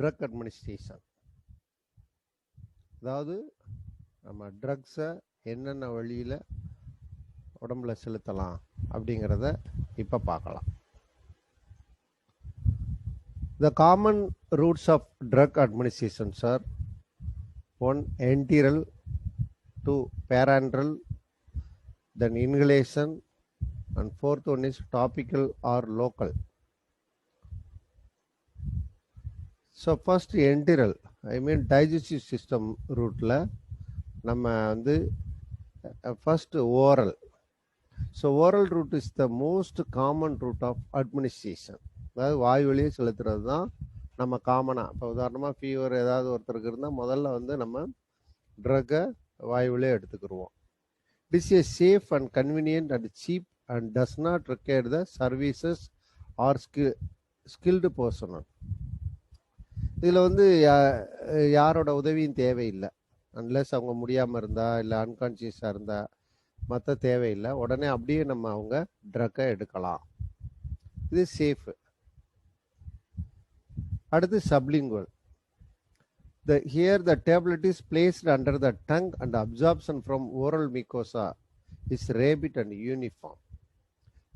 Drug administration. அதாவது நம்ம ட்ரக்ஸை என்னென்ன வழியில் உடம்புல செலுத்தலாம் அப்படிங்கிறத இப்போ பார்க்கலாம். The common routes of drug administration are 1. Enteral, 2. Parenteral, then inhalation, and 4th one is topical or local. So first enteral, I mean digestive system route la நம்ம வந்து first oral. So oral route is the most common route of administration. அதாவது வாய் வழியே செலுத்துறது தான் நம்ம காமனாக. இப்போ உதாரணமாக ஃபீவர் ஏதாவது ஒருத்தருக்கு இருந்தால் முதல்ல வந்து நம்ம ட்ரக்கை வாய் வழியே எடுத்துக்கிடுவோம். It is a safe and convenient and cheap and does not require the services or skilled personnel. இதில் வந்து யாரோட உதவியும் தேவையில்லை. அன்லெஸ் அவங்க முடியாமல் இருந்தால் இல்லை அன்கான்சியஸாக இருந்தால் மற்ற தேவையில்லை. உடனே அப்படியே நம்ம அவங்க ட்ரக்கை எடுக்கலாம். இது சேஃபு. அடுத்து sublingual. Here the tablet is placed under the tongue and absorption from oral mucosa is rapid and uniform.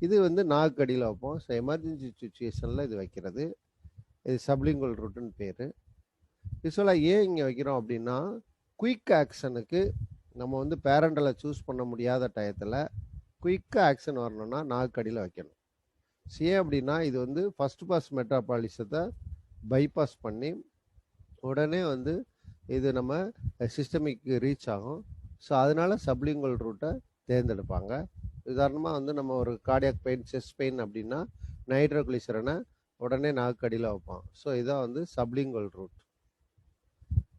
இது வந்து நாக்கடியில் வைப்போம். ஸோ எமர்ஜென்சி சுச்சுவேஷனில் இது வைக்கிறது. இது சப்லிங்குவல் ரூட்டுன்னு பேர். யூஸ்வலாக ஏன் இங்கே வைக்கிறோம் அப்படின்னா, குயிக் ஆக்ஷனுக்கு நம்ம வந்து பேரண்டலை சூஸ் பண்ண முடியாத டயத்தில் குயிக்காக ஆக்ஷன் வரணும்னா நாக்கடியில் வைக்கணும். ஏன் அப்படின்னா, இது வந்து ஃபஸ்ட் பாஸ் மெட்ராபாலிசத்தை பைபாஸ் பண்ணி உடனே வந்து இது நம்ம சிஸ்டமிக்கு ரீச் ஆகும். ஸோ அதனால சப்லிங்குவல் ரூட்டை தேர்ந்தெடுப்பாங்க. உதாரணமாக வந்து நம்ம ஒரு கார்டியாக் பெயின், செஸ்ட் பெயின் அப்படின்னா நைட்ரோகிளிசரனை உடனே நாக்கடியில் வைப்பான். ஸோ இதான் வந்து சப்லிங்குவல் ரூட்.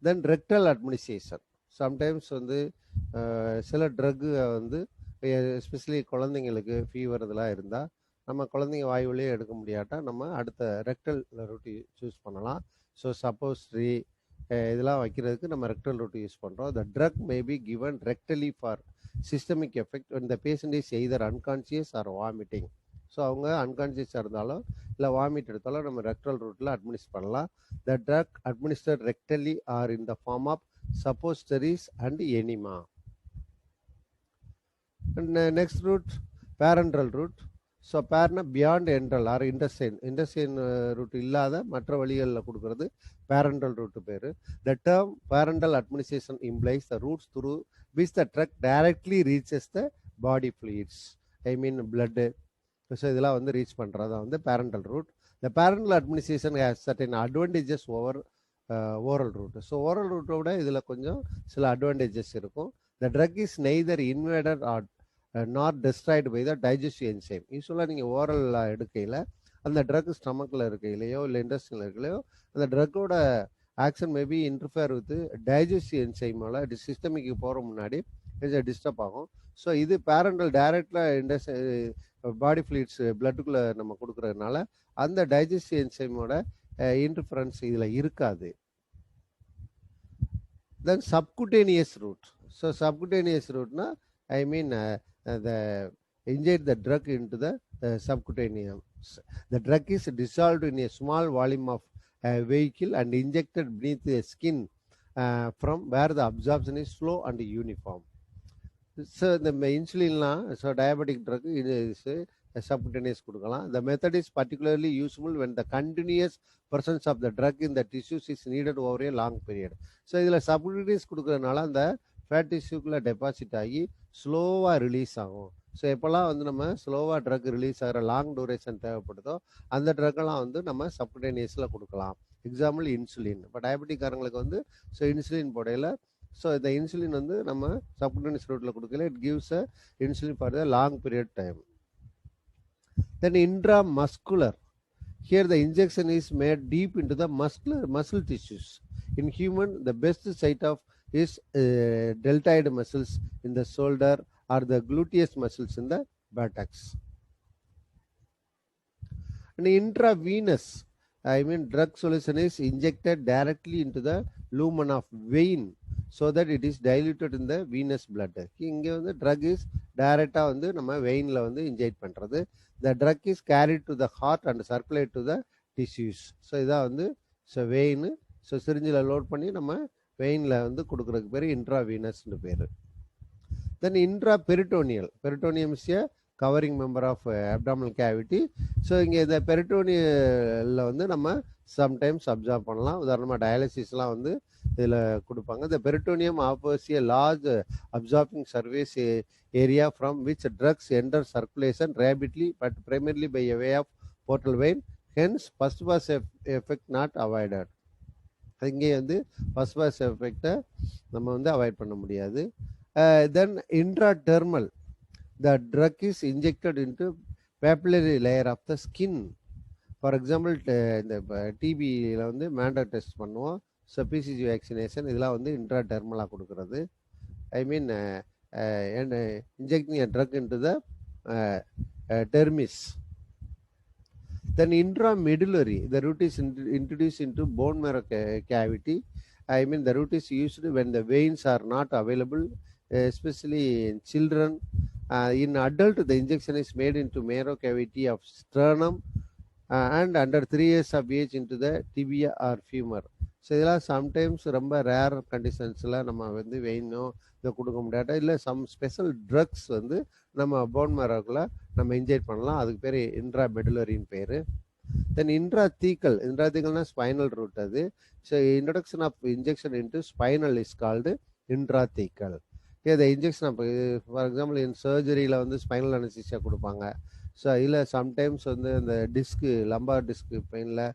தென் ரெக்டல் அட்மினிஸ்ட்ரேஷன். சம்டைம்ஸ் வந்து சில ட்ரக்கு வந்து எஸ்பெஷலி குழந்தைங்களுக்கு ஃபீவர் இதெல்லாம் இருந்தால் நம்ம குழந்தைங்க வாய் வழியே எடுக்க முடியாட்டா நம்ம அடுத்த ரெக்டல் ரூட்டு சூஸ் பண்ணலாம். ஸோ சப்போஸ்ட்ரி இதெல்லாம் வைக்கிறதுக்கு நம்ம ரெக்டல் ரூட் யூஸ் பண்ணுறோம். The drug may be given rectally for systemic effect when the patient is either unconscious or vomiting. So அவங்க அன்கான்சியஸாக இருந்தாலும் இல்லை வாமிட் எடுத்தாலும் நம்ம ரெக்டல் ரூட்டில் அட்மினிஸ்ட் பண்ணலாம். The drug administered rectally are in the form of suppositories and enema. Next route parenteral route. So பேர்னா beyond enteral or intestine route இல்லாத மற்ற வழிகளில் கொடுக்கறது பேரண்டல் ரூட்டு பேர். The term parenteral administration implies the routes through which the drug directly reaches the body fluids, I mean blood. So இதெல்லாம் வந்து reach பண்ணுறது வந்து parenteral route. The parenteral administration has certain advantages over oral root. So oral ரூட்டோட இதில் கொஞ்சம் சில advantages இருக்கும். The drug is neither invaded or not destroyed by the digestive enzyme. யூஸ்வலாக நீங்கள் ஓரலில் எடுக்கையில் அந்த ட்ரக் ஸ்டமக்கில் இருக்கையிலையோ இல்லை இண்டஸ்ட்ரியில் இருக்கலையோ அந்த ட்ரக்கோட action maybe interfere with digestive என்சைமோட சிஸ்டமிக்கு போகிற முன்னாடி கொஞ்சம் டிஸ்டர்ப் ஆகும். ஸோ இது பேரண்டல் டைரக்டில் பாடி ஃப்ளூயிட்ஸ் பிளட்டுக்குள்ளே நம்ம கொடுக்குறதுனால அந்த டைஜஸ்டிவ் என்சைமோட இன்டர்ஃபரன்ஸ் இதில் இருக்காது. Then subcutaneous route. So subcutaneous ரூட்னா I mean the inject the drug into the subcutaneous. The drug is dissolved in a small volume of vehicle and injected beneath the skin from where the absorption is slow and uniform. So the insulin so diabetic drug is subcutaneous கொடுக்கலாம். The method is particularly useful when the continuous presence of the drug in the tissues is needed over a long period. So இதில் subcutaneous கொடுக்கறதுனால அந்த fat டிஷ்யூக்குள்ளே deposit ஆகி ஸ்லோவாக release ஆகும். So எப்போல்லாம் வந்து நம்ம ஸ்லோவாக ட்ரக் ரிலீஸ் ஆகிற லாங் டூரேஷன் தேவைப்படுதோ அந்த ட்ரக்கெல்லாம் வந்து நம்ம சப்குட்டேனியஸில் கொடுக்கலாம். Example insulin. இப்போ டயபெட்டிக்காரங்களுக்கு வந்து ஸோ இன்சுலின் போடையில் ஸோ இந்த இன்சுலின் வந்து நம்ம சப்குட்டேனியஸ் ரூட்டில் கொடுக்கல, it gives a insulin for the long period time. Then intramuscular. Here the injection is made deep into the muscle tissues. In human, the best site of is deltoid muscles in the shoulder or the gluteus muscles in the buttocks. And intravenous, I mean drug solution is injected directly into the lumen of vein so that it is diluted in the venous blood. இங்கே வந்து drug is டைரெக்டாக வந்து நம்ம வெயினில் வந்து inject பண்ணுறது. The drug is carried to the heart and circulate to the tissues. So இதான் வந்து ஸோ வெயின், ஸோ சிரிஞ்சில் லோட் பண்ணி நம்ம வெயினில் வந்து கொடுக்குறதுக்கு பேர் இன்ட்ராவீனஸ்னு பேர். Then intraperitoneal, peritoneum is a covering member of abdominal cavity. So இங்கே இந்த பெரிட்டோனியலில் வந்து நம்ம சம்டைம்ஸ் அப்சார்ப் பண்ணலாம். உதாரணமாக டயாலிசிஸ்லாம் வந்து இதில் கொடுப்பாங்க. இந்த peritoneum offers a large absorbing service area from which drugs enter circulation rapidly but primarily by a way of portal vein. Hence first pass effect not avoided. இங்கே வந்து ஃபர்ஸ்ட் பாஸ் எஃபெக்டை நம்ம வந்து அவாய்ட் பண்ண முடியாது. தென் intradermal, the drug is injected into papillary layer of the skin. For example இந்த டிபியில் வந்து மேண்டா test பண்ணுவோம். So BCG vaccination இதெல்லாம் வந்து இன்ட்ராடெர்மலாக கொடுக்குறது. ஐ மீன் injecting a drug into the dermis. Then intramedullary, the route is introduced into bone marrow cavity. I mean the route is used when the veins are not available, especially in children. In adult, the injection is made into marrow cavity of sternum and under 3 years of age into the tibia or femur. So இதெல்லாம் sometimes ரொம்ப rare கண்டிஷன்ஸில் நம்ம வந்து வெயினோ இதை கொடுக்க முடியாட்டா, இல்லை some special drugs வந்து நம்ம phone மேரோக்குள்ள நம்ம இன்ஜெக்ட் பண்ணலாம். அதுக்கு பேர் இன்ட்ராமெடுலரின்னு பேர். தென் இன்ட்ராதீக்கல்னா ஸ்பைனல் ரூட். அது so introduction of injection into spinal is called intrathecal. இந்த injection of for example in சர்ஜரியில் வந்து ஸ்பைனல் அனஸ்தீசியா கொடுப்பாங்க. ஸோ இதில் சம்டைம்ஸ் வந்து அந்த டிஸ்க்கு லம்பார் டிஸ்க்கு பெயினில்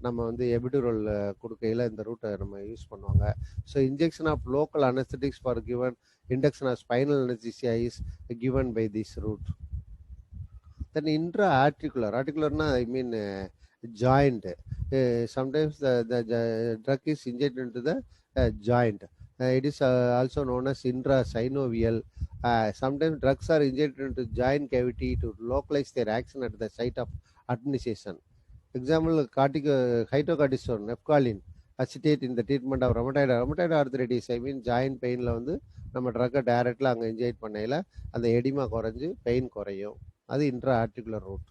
நம்ம வந்து எபிடுரல் கொடுக்கையில் இந்த ரூட்டை நம்ம யூஸ் பண்ணுவாங்க. So injection of local anaesthetics for given induction of spinal anesthesia is given by this route. Then intra-articular, articular I mean joint. Sometimes the drug is injected into the joint. It is also known as intrasynovial. Sometimes drugs are injected into joint cavity to localize their action at the site of administration. Example, hydrocortisone, nephrolin, acetate in the treatment of rheumatoid arthritis. I mean joint pain la வந்து நம்ம ட்ரக்கை டைரக்ட்ல அங்கே inject பண்ணையில் அந்த oedema குறைஞ்சு pain குறையும். அது intra articular route.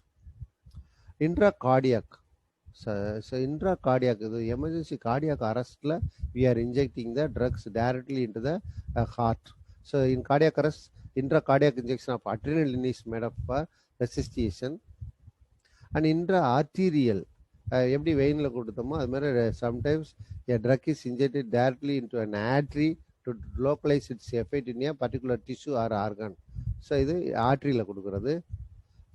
Intra cardiac, so intra cardiac இது emergency cardiac அரெஸ்ட்டில் we are injecting the drugs directly into the heart. So in cardiac arrest intra cardiac injection of adrenaline is made up for resuscitation. And intra arterial எப்படி வெயினில் கொடுத்தோமோ அது மாதிரி sometimes a drug is injected directly into an artery to localize its effect in a particular tissue or organ. So இது ஆர்ட்ரியில் கொடுக்குறது.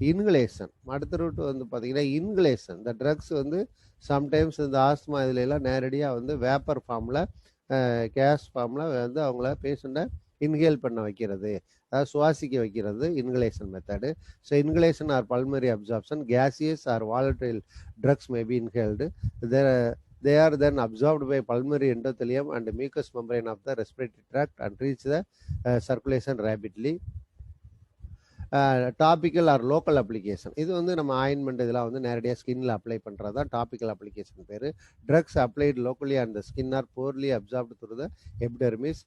Inhalation அடுத்த root வந்து பார்த்தீங்கன்னா இன்ஹலேஷன். இந்த ட்ரக்ஸ் வந்து சம்டைம்ஸ் இந்த ஆஸ்மா இதுல எல்லாம் நேரடியாக வந்து வேப்பர் ஃபார்மில் கேஸ் ஃபார்மில் வந்து அவங்கள பேஷண்ட்டை இன்ஹேல் பண்ண வைக்கிறது, அதாவது சுவாசிக்க வைக்கிறது inhalation method. So inhalation or pulmonary absorption, gaseous or volatile drugs may be inhaled. They are then absorbed by pulmonary endothelium and mucous membrane of the respiratory tract and reach the circulation rapidly. Topical or local application, இது வந்து நம்ம ointment இதெல்லாம் வந்து நேரடியாக ஸ்கின்ல apply பண்ணுறது தான் topical application பேர். Drugs applied locally and skin are poorly absorbed through the epidermis.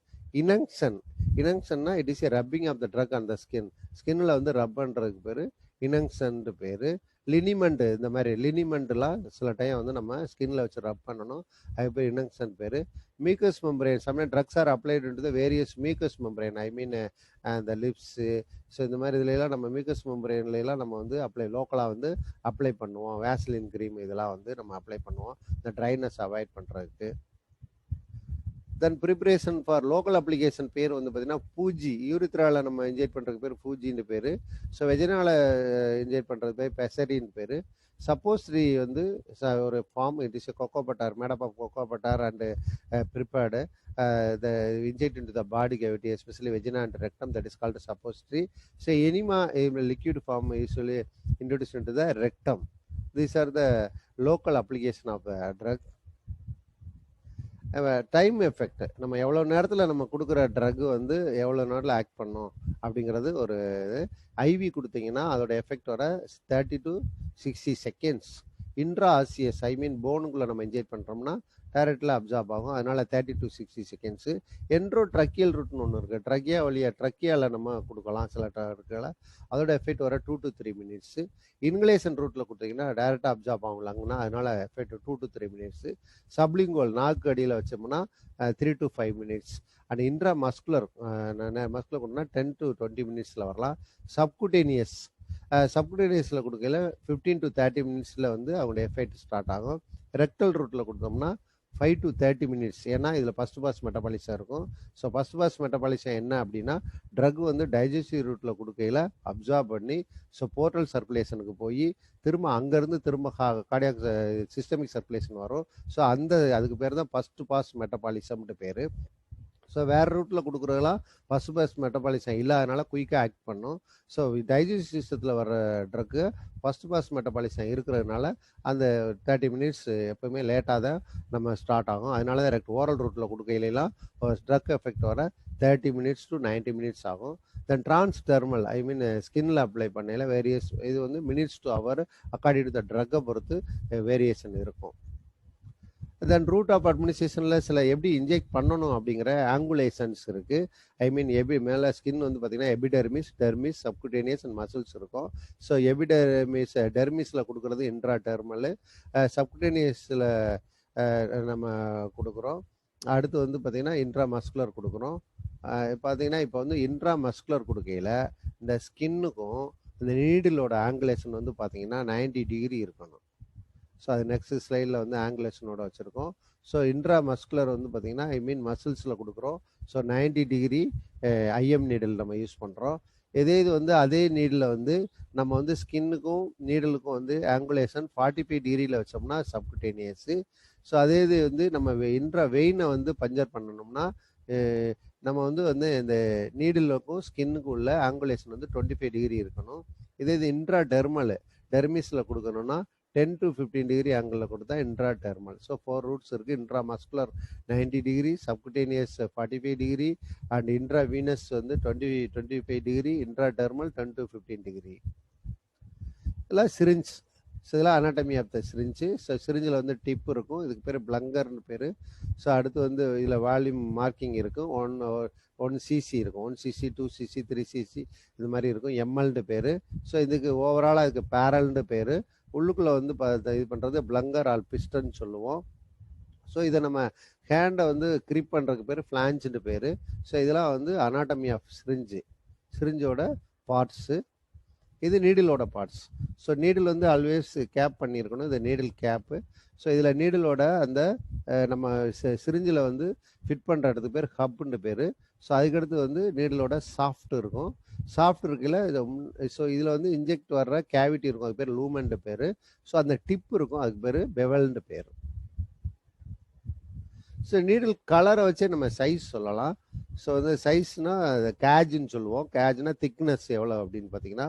இனங்ஷன்னா it is a rubbing of the drug அந்த ஸ்கின்ல வந்து ரப் பண்ணுறதுக்கு பேர் இனங்ஷன் பேர். லினிமெண்ட், இந்த மாதிரி லினிமெண்ட்லாம் சில டைம் வந்து நம்ம ஸ்கின்ல வச்சு ரப் பண்ணணும், அது பேர் இனங்ஷன் பேர். Mucous membrane, sometime drugs are applied into the various mucous membrane, I mean அந்த லிப்ஸு. ஸோ இந்த மாதிரி இதுலாம் நம்ம மியூக்கஸ் மெம்பரேன்லாம் நம்ம வந்து லோக்கலாக வந்து அப்ளை பண்ணுவோம். வேஸ்லின் க்ரீம் இதெல்லாம் வந்து நம்ம அப்ளை பண்ணுவோம் இந்த ட்ரைனஸ் அவாய்ட் பண்ணுறதுக்கு. தென் ப்ரிப்பரேஷன் ஃபார் லோக்கல் அப்ளிகேஷன் பேர் வந்து பார்த்தீங்கன்னா பூஜி. யூரித்ராவில் நம்ம இன்ஜெக்ட் பண்ணுறதுக்கு பேர் பூஜின்னு பேர். ஸோ வெஜினாவில் இன்ஜெக்ட் பண்ணுறது பேர் பெசரின்னு பேர். சப்போஸ்ட்ரி வந்து ஒரு ஃபார்ம், இட் இஸ் கொக்கோ பட்டார், மேடப் ஆஃப் கொக்கோ பட்டார் and prepared the inject into the body cavity, especially vagina and rectum, that is called suppository. So enema liquid form usually introduced into the rectum. These are the local application of the drug. Time effect, நம்ம எவ்வளோ நேரத்தில் நம்ம கொடுக்குற drug வந்து எவ்வளோ நேரத்தில் act பண்ணோம் அப்படிங்கிறது ஒரு ஐவி கொடுத்தீங்கன்னா அதோட எஃபெக்ட் வர 30 to 60 seconds. இன்ட்ரா ஆசியஸ் ஐ மீன் போனுக்குள்ளே நம்ம இன்ஜெக்ட் பண்ணுறோம்னா டைரக்டில் அப்சார்ப் ஆகும். அதனால் 30 to 60 செகண்ட்ஸு. என்ட்ரோ ட்ரக்கியல் ரூட்னு ஒன்று இருக்குது. ட்ரக்கியா வழியாக ட்ரக்கியாவில் நம்ம கொடுக்கலாம் சில ட்ரக்கில். அதோட எஃபெக்ட் வர 2 to 3 மினிட்ஸு. இன்குலேஷன் ரூட்டில் கொடுத்தீங்கன்னா டேரெக்டாக அப்சார்ப் ஆகலாங்கன்னா அதனால் எஃபெக்ட் 2 to 3 மினிட்ஸு. சப்லிங்குவல் நாக்கு அடியில் வச்சோம்னா 3 to 5 minutes. And intra muscular கொடுத்தோம்னா 10 to 20 மினிட்ஸில் வரலாம். சப்குட்டேனியஸில் கொடுக்கல 15 to 30 மினிட்ஸில் வந்து அவங்களோட எஃபெக்ட் ஸ்டார்ட் ஆகும். ரெக்டல் ரூட்டில் கொடுத்தோம்னா 5 to 30 மினிட்ஸ். ஏன்னா இதில் ஃபஸ்ட் பாஸ் மெட்டபாலிசம் இருக்கும். ஸோ ஃபஸ்ட் பாஸ் மெட்டபாலிசம் என்ன அப்படின்னா ட்ரக் வந்து டைஜஸ்டிவ் ரூட்டில் கொடுக்கையில் அப்சார்ப் பண்ணி ஸோ போர்ட்டல் சர்க்குலேஷனுக்கு போய் திரும்ப அங்கேருந்து திரும்ப கார்டியாக் சிஸ்டமிக் சர்க்குலேஷன் வரும். ஸோ அதுக்கு பேர் தான் ஃபஸ்ட் பாஸ் மெட்டபாலிசம்னு பேர். ஸோ வேறு ரூட்டில் கொடுக்குறதெல்லாம் ஃபஸ்ட் பாஸ் மெட்டபாலிசம் இல்லாதனால குயிக்காக ஆக்ட் பண்ணும். ஸோ டைஜஸ்டிவ் சிஸ்டத்தில் வர ட்ரக்கு ஃபஸ்ட் பாஸ் மெட்டபாலிசம் இருக்கிறதுனால அந்த 30 மினிட்ஸ் எப்போவுமே லேட்டாக தான் நம்ம ஸ்டார்ட் ஆகும். அதனால தான் ரெக்ட் ஓரல் ரூட்டில் கொடுக்கையிலாம் ட்ரக் எஃபெக்ட் வர 30 மினிட்ஸ் to 90 மினிட்ஸ் ஆகும். தென் டிரான்ஸ்டெர்மல் ஐ மீன் ஸ்கின்னில் அப்ளை பண்ணையில் வேரியஸ் இது வந்து minutes to hour according to the ட்ரக்கை பொறுத்து வேரியேஷன் இருக்கும். தென் ரூட் ஆஃப் அட்மினிஸ்ட்ரேஷனில் சில எப்படி இன்ஜெக்ட் பண்ணணும் அப்படிங்கிற ஆங்குலேஷன்ஸ் இருக்குது. ஐ மீன் மேலே ஸ்கின் வந்து பார்த்திங்கன்னா எபிடெர்மிஸ், டெர்மிஸ், சப்குட்டேனியஸ் அண்ட் மசில்ஸ் இருக்கும். ஸோ டெர்மிஸில் கொடுக்குறது இன்ட்ரா டெர்மல், சப்குட்டேனியஸில் நம்ம கொடுக்குறோம். அடுத்து வந்து பார்த்திங்கன்னா இன்ட்ரா மஸ்குலர் கொடுக்குறோம். பார்த்திங்கன்னா இப்போ வந்து இன்ட்ரா மஸ்குலர் கொடுக்கையில் இந்த ஸ்கின்னுக்கும் இந்த நீடிலோட ஆங்குலேஷன் வந்து பார்த்திங்கன்னா 90 டிகிரி இருக்கணும். ஸோ அது நெக்ஸ்ட் ஸ்லைடில் வந்து ஆங்குலேஷனோட வச்சுருக்கோம். ஸோ இன்ட்ரா மஸ்குலர் வந்து பார்த்திங்கன்னா ஐ மீன் மசில்ஸில் கொடுக்குறோம். ஸோ 90 டிகிரி ஐஎம் நீடில் நம்ம யூஸ் பண்ணுறோம். இது வந்து அதே நீடில் வந்து நம்ம வந்து ஸ்கின்னுக்கும் நீடலுக்கும் வந்து ஆங்குலேஷன் 45 டிகிரியில் வச்சோம்னா சப்குட்டேனியஸு. ஸோ அதே இது வந்து நம்ம இன்ட்ரா வெயினை வந்து பஞ்சர் பண்ணணும்னா நம்ம வந்து இந்த நீடிலுக்கும் ஸ்கின்னுக்கும் உள்ள ஆங்குலேஷன் வந்து 25 டிகிரி இருக்கணும். இதே இது இன்ட்ரா டெர்மிஸில் கொடுக்கணும்னா 10 to 15 டிகிரி ஆங்கிளில் கொடுத்தா இன்ட்ரா டெர்மல். ஸோ 4 ரூட்ஸ் இருக்குது. Intra muscular 90 degree, subcutaneous 45 degree and intra venous வந்து 25 degree, intra dermal 10 to 15 degree. இதெல்லாம் சிரிஞ்ச். ஸோ இதெல்லாம் anatomy of the syringe. So சிரிஞ்சில் வந்து டிப் இருக்கும். இதுக்கு பேர் பிளங்கர்னு பேர். ஸோ அடுத்து வந்து இதில் வால்யூம் மார்க்கிங் இருக்கும். 1 cc இருக்கும். 1 cc 2 cc 3 cc இது மாதிரி இருக்கும். எம்எல்னு பேர். ஸோ இதுக்கு ஓவராலாக இதுக்கு பேரல்னு பேர். உள்ளுக்குள்ளே வந்து இது பண்ணுறது பிளங்கர் ஆல் பிஸ்டன் சொல்லுவோம். ஸோ இதை நம்ம ஹேண்டை வந்து கிரிப் பண்ணுறதுக்கு பேர் ஃப்ளான்ஜுன்னு பேர். ஸோ இதெல்லாம் வந்து அனாட்டமி ஆஃப் சிரிஞ்சோட பார்ட்ஸு. இது நீடிலோட பார்ட்ஸ். ஸோ நீடில் வந்து ஆல்வேஸ் கேப் பண்ணியிருக்கணும். இது நீடில் கேப்பு. ஸோ இதில் நீடிலோட அந்த நம்ம சிரிஞ்சில் வந்து ஃபிட் பண்ணுற இடத்துக்கு பேர் ஹப்னு பேர். ஸோ அதுக்கடுத்து வந்து நீடிலோட சாஃப்ட் இருக்கும். சாஃப்ட் இருக்குல்ல ஸோ இதில் வந்து இன்ஜெக்ட் வர்ற கேவிட்டி இருக்கும். அது பேர் லூமென்ட்டு பேர். ஸோ அந்த டிப் இருக்கும். அதுக்கு பேர் பெவல்னு பேர். ஸோ நீடில் கலரை வச்சே நம்ம சைஸ் சொல்லலாம். ஸோ வந்து சைஸ்னால் கேஜ்ன்னு சொல்லுவோம். கேஜ்னா திக்னஸ் எவ்வளோ அப்படின்னு பார்த்தீங்கன்னா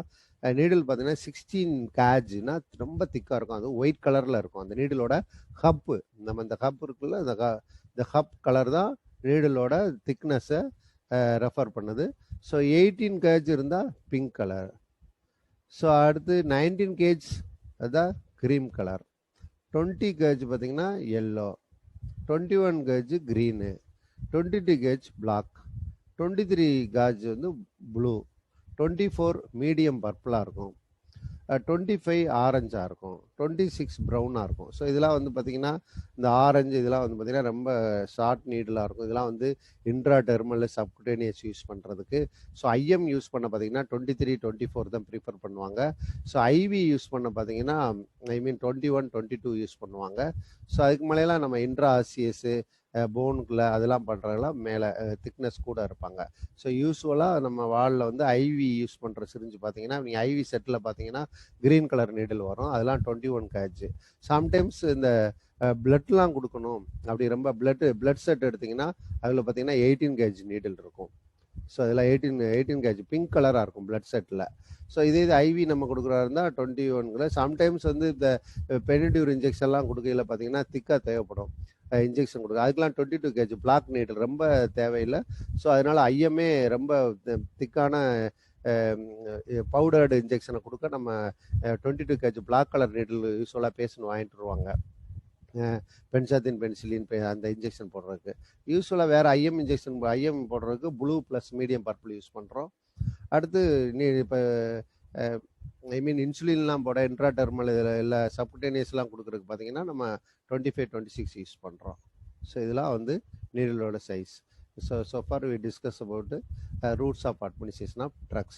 நீடில் பார்த்தீங்கன்னா 16 கேஜ்னா ரொம்ப திக்காக இருக்கும். அது ஒயிட் கலரில் இருக்கும். அந்த நீடிலோட ஹப்பு நம்ம இந்த ஹப் இருக்குல்ல இந்த ஹப் கலர் தான் நீடிலோட திக்னஸை ரெஃபர் பண்ணுது. ஸோ 18 கேஜ் இருந்தால் பிங்க் கலர். ஸோ அடுத்து 19 கேஜ் அதுதான் க்ரீம் கலர். 20 கேஜ் பார்த்தீங்கன்னா yellow, 21 gauge green, 22 gauge black, 23 gauge வந்து ப்ளூ, 24 மீடியம் பர்பிளாக இருக்கும், 25 ஆரஞ்சாக இருக்கும், 26 ப்ரௌனாக இருக்கும். ஸோ இதெல்லாம் வந்து பார்த்திங்கன்னா இந்த ஆரஞ்சு இதெல்லாம் வந்து பார்த்திங்கன்னா ரொம்ப ஷார்ட் நீடலாக இருக்கும். இதெல்லாம் வந்து இன்ட்ரா டெர்மல் சப்குட்டேனியஸ் யூஸ் பண்ணுறதுக்கு. ஸோ ஐஎம் யூஸ் பண்ண பார்த்திங்கன்னா 23, 24 தான் ப்ரிஃபர் பண்ணுவாங்க. ஸோ ஐவி யூஸ் பண்ண பார்த்திங்கன்னா ஐ மீன் 21, 22 யூஸ் பண்ணுவாங்க. ஸோ அதுக்கு மேலேலாம் நம்ம இன்ட்ரா ஆசியஸு போனுக்குள்ளே அதெல்லாம் பண்ணுறதெல்லாம் மேலே திக்னஸ் கூட இருப்பாங்க. ஸோ யூஸ்வலாக நம்ம வாலில் வந்து ஐவி யூஸ் பண்ணுற சிரிஞ்சு பார்த்தீங்கன்னா நீங்கள் ஐவி செட்டில் பார்த்தீங்கன்னா க்ரீன் கலர் நீடில் வரும். அதெல்லாம் 21 கேஜ். சம்டைம்ஸ் இந்த பிளட்லாம் கொடுக்கணும் அப்படி ரொம்ப பிளட் செட் எடுத்திங்கன்னா அதில் பார்த்தீங்கன்னா 18 கேஜ் நீடில் இருக்கும். ஸோ அதில் 18 கேஜ் பிங்க் கலராக இருக்கும் பிளட் செட்டில். ஸோ இதே ஐவி நம்ம கொடுக்குறா இருந்தால் 21. சம்டைம்ஸ் வந்து இந்த பெனிடியூர் இன்ஜெக்ஷன்லாம் கொடுக்கையில் பார்த்தீங்கன்னா திக்காக தேவைப்படும் இன்ஜெக்ஷன் கொடுக்க. அதுக்கெலாம் 22 கேஜ் பிளாக் நீடில் ரொம்ப தேவையில்லை. ஸோ அதனால் ஐஎம்ஏ ரொம்ப திக்கான பவுடர்டு இன்ஜெக்ஷனை கொடுக்க நம்ம 22 kg பிளாக் கலர் நீடில் யூஸ்வலாக பேஷண்ட் வாங்கிட்டு வருவாங்க. பென்சாத்தின் பென்சிலின் அந்த இன்ஜெக்ஷன் போடுறதுக்கு. யூஸ்வலாக வேறு ஐஎம் போடுறதுக்கு blue plus medium purple use பண்ணுறோம். அடுத்து இப்போ இன்சுலின்லாம் போட இன்ட்ராடெர்மல் இதில் எல்லா சப்குட்டேனியஸ்லாம் கொடுக்குறதுக்கு பார்த்தீங்கன்னா நம்ம 25-26 யூஸ் பண்ணுறோம். ஸோ இதெல்லாம் வந்து நீடிலோட size. So for we discuss about routes of administration of drugs.